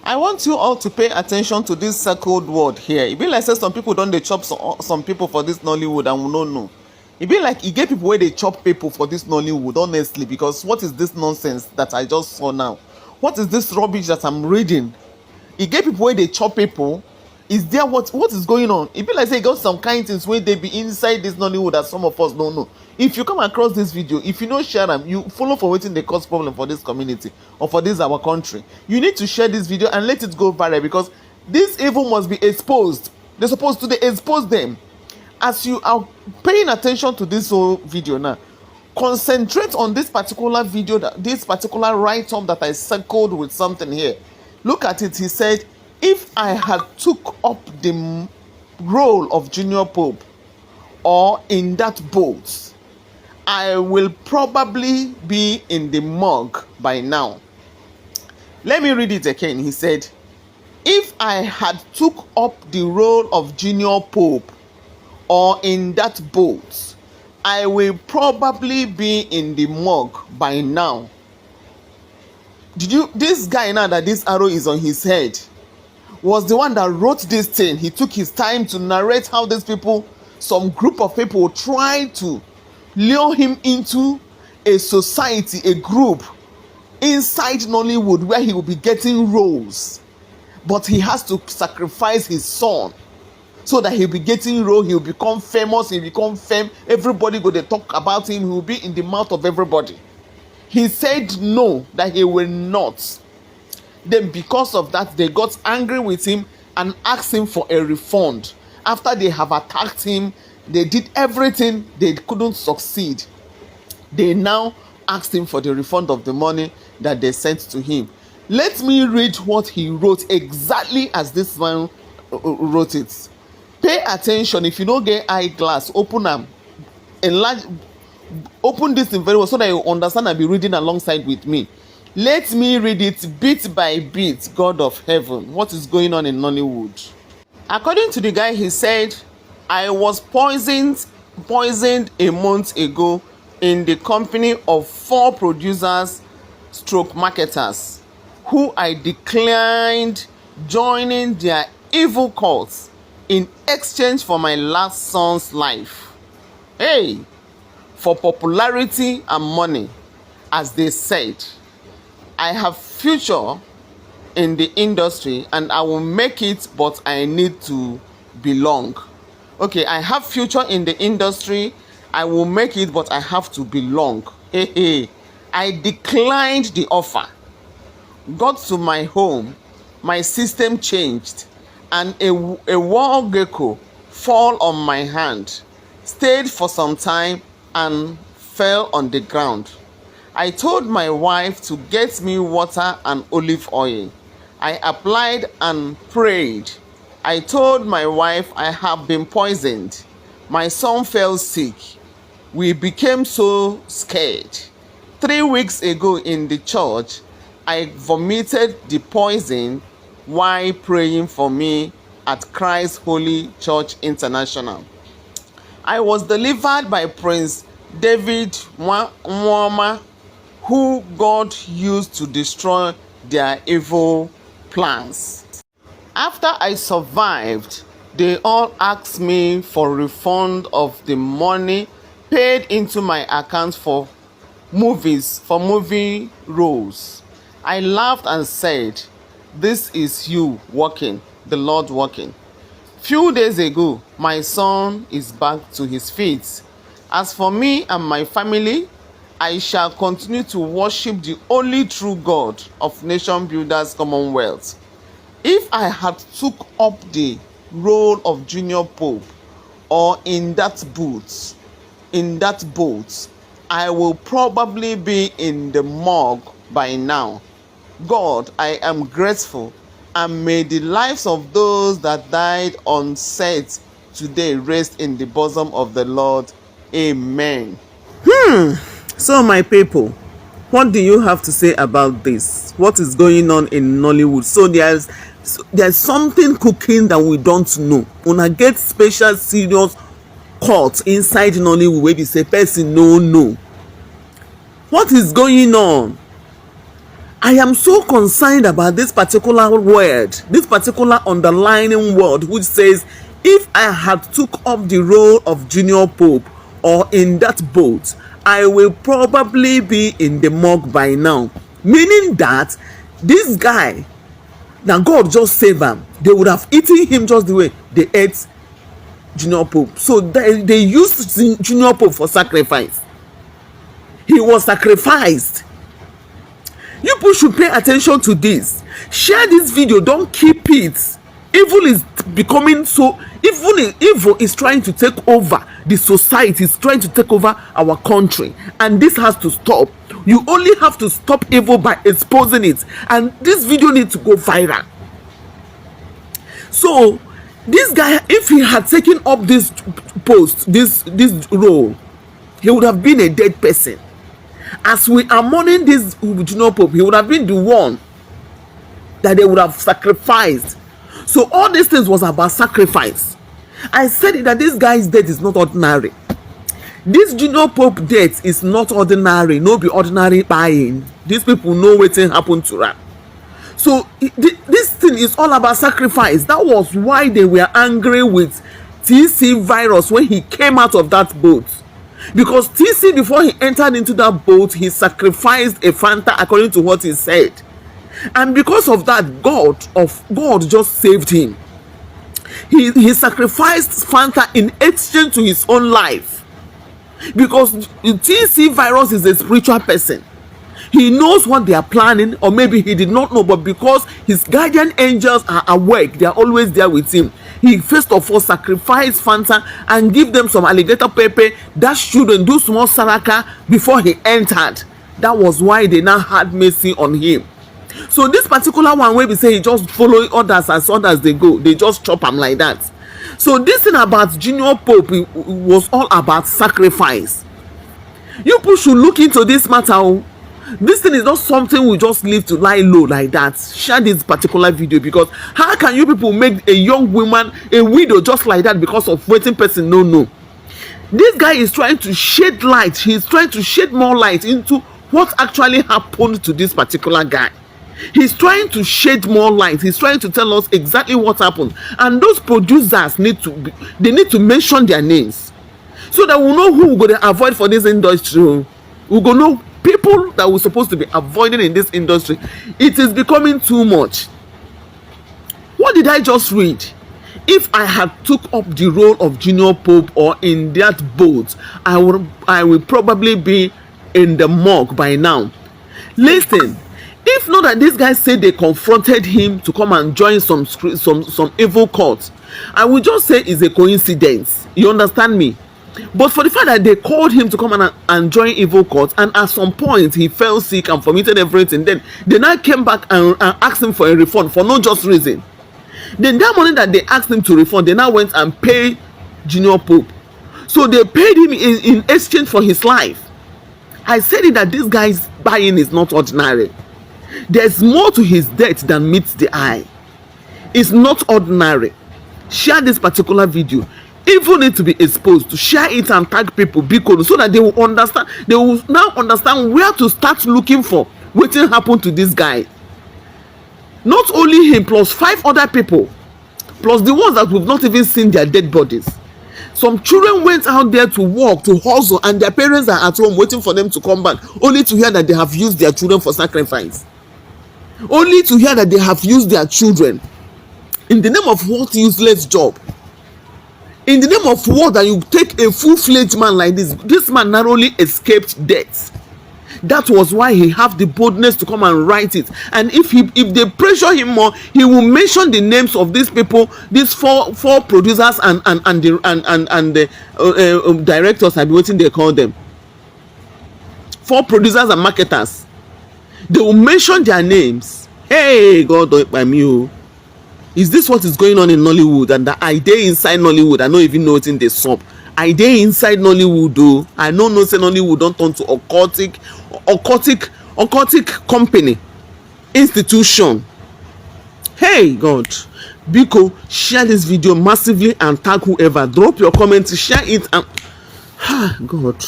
I want you all to pay attention to this circled word here. It be like say some people don't they chop some people for this Nollywood and we don't know. It be like you get people where they chop people for this Nollywood, honestly, because what is this nonsense that I just saw now? What is this rubbish that I'm reading? You get people where they chop people. Is there what is going on? It be like say you got some kind things where they be inside this Nollywood that some of us don't know. If you come across this video, if you don't share them, you follow for waiting they cause problem for this community or for this our country. You need to share this video and let it go viral, because this evil must be exposed. They're supposed to expose them. As you are paying attention to this whole video now, concentrate on this particular video, this particular write-up that I circled with something here. Look at it. He said, if I had took up the role of junior pope or in that boat, I will probably be in the mug by now. Let me read it again. He said, if I had took up the role of junior pope or in that boat, I will probably be in the mug by now. This guy now that this arrow is on his head was the one that wrote this thing. He took his time to narrate how these people, some group of people, tried to lure him into a society, a group inside Nollywood where he will be getting roles. But he has to sacrifice his son so that he'll be getting role, he'll become famous, he'll become fame. Everybody go to talk about him, he will be in the mouth of everybody. He said no, that he will not. Then because of that, they got angry with him and asked him for a refund. After they have attacked him, they did everything, they couldn't succeed. They now asked him for the refund of the money that they sent to him. Let me read what he wrote exactly as this man wrote it. Pay attention. If you don't get eyeglass, open them, enlarge, open this in very well so that you understand and be reading alongside with me. Let me read it bit by bit. God of heaven, what is going on in Nollywood? According to the guy, he said, I was poisoned a month ago in the company of 4 producers stroke marketers who I declined joining their evil cause in exchange for my last son's life. Hey, for popularity and money, as they said. I have future in the industry and I will make it, but I need to belong. Okay, I have future in the industry, I will make it, but I have to belong. Hey, I declined the offer. Got to my home, my system changed, and a wall gecko fall on my hand, stayed for some time and fell on the ground. I told my wife to get me water and olive oil. I applied and prayed. I told my wife I have been poisoned. My son fell sick. We became so scared. 3 weeks ago in the church, I vomited the poison while praying for me at Christ Holy Church International. I was delivered by Prince David Mwama, who God used to destroy their evil plans. After I survived, they all asked me for refund of the money paid into my account for movie roles. I laughed and said, this is you working, the Lord working. Few days ago, my son is back to his feet. As for me and my family, I shall continue to worship the only true God of Nation Builders Commonwealth. If I had took up the role of junior pope or in that boat, I will probably be in the mug by now. God, I am grateful, and may the lives of those that died on set today rest in the bosom of the Lord. Amen. So my people, what do you have to say about this? What is going on in Nollywood? So there's something cooking that we don't know. Una get special serious court inside Nollywood where we say person no. What is going on? I am so concerned about this particular word, this particular underlining word, which says, if I had took up the role of junior pope or in that boat, I will probably be in the morgue by now. Meaning that this guy, now God just saved him. They would have eaten him just the way they ate junior pope. So they used junior pope for sacrifice. He was sacrificed. You people should pay attention to this. Share this video. Don't keep it. Evil is becoming so. Evil is trying to take over the society. It's trying to take over our country, and this has to stop. You only have to stop evil by exposing it, and this video needs to go viral. So this guy, if he had taken up this post, this role, he would have been a dead person. As we are mourning this junior pope, he would have been the one that they would have sacrificed. So all these things was about sacrifice. I said that this guy's death is not ordinary. This junior pope death is not ordinary. No be ordinary buying. These people know what happened to them. So this thing is all about sacrifice. That was why they were angry with TC Virus when he came out of that boat. Because TC, before he entered into that boat, he sacrificed a Fanta according to what he said. And because of that, God just saved him. He sacrificed Fanta in exchange to his own life. Because TC Virus is a spiritual person. He knows what they are planning, or maybe he did not know, but because his guardian angels are awake, they are always there with him. He first of all sacrificed Fanta and give them some alligator pepper that shouldn't do small saraka before he entered. That was why they now had mercy on him. So this particular one where we say he just follow others as others they go, they just chop him like that. So this thing about junior pope was all about sacrifice. You people should look into this matter. This thing is not something we just leave to lie low like that. Share this particular video, because how can you people make a young woman a widow just like that because of waiting person? No. This guy is trying to shed light. He's trying to shed more light into what actually happened to this particular guy. He's trying to shed more light. He's trying to tell us exactly what happened. And those producers need to mention their names, so that we'll know who we're going to avoid for this industry. We're going to know people that we're supposed to be avoiding in this industry. It is becoming too much. What did I just read? If I had took up the role of junior pope or in that boat, I will probably be in the morgue by now. Listen, if not that these guys say they confronted him to come and join some evil cult, I will just say it's a coincidence. You understand me? But for the fact that they called him to come and join evil court, and at some point he fell sick and vomited everything, then they now came back and asked him for a refund for no just reason. Then that money that they asked him to refund, they now went and paid junior pope. So they paid him in exchange for his life. I said it that this guy's buying is not ordinary. There's more to his death than meets the eye. It's not ordinary. Share this particular video. Evil need to be exposed. To share it and tag people because so that they will understand. They will now understand where to start looking for what happened to this guy. Not only him, plus 5 other people, plus the ones that we've not even seen their dead bodies. Some children went out there to work, to hustle, and their parents are at home waiting for them to come back, only to hear that they have used their children for sacrifice. Only to hear that they have used their children in the name of what useless job. In the name of what, that you take a full-fledged man like this. This man narrowly escaped death. That was why he have the boldness to come and write it. And if they pressure him more, he will mention the names of these people, these four producers and the directors. I've been waiting. They call them 4 producers and marketers. They will mention their names. Hey, God, do it by me. Is this what is going on in Nollywood? And that I dey inside Nollywood, I don't even know it in the sub. I dey inside Nollywood though. I know say Nollywood don't turn to occultic company, institution. Hey God, Biko, share this video massively and tag whoever. Drop your comments, share it, and God.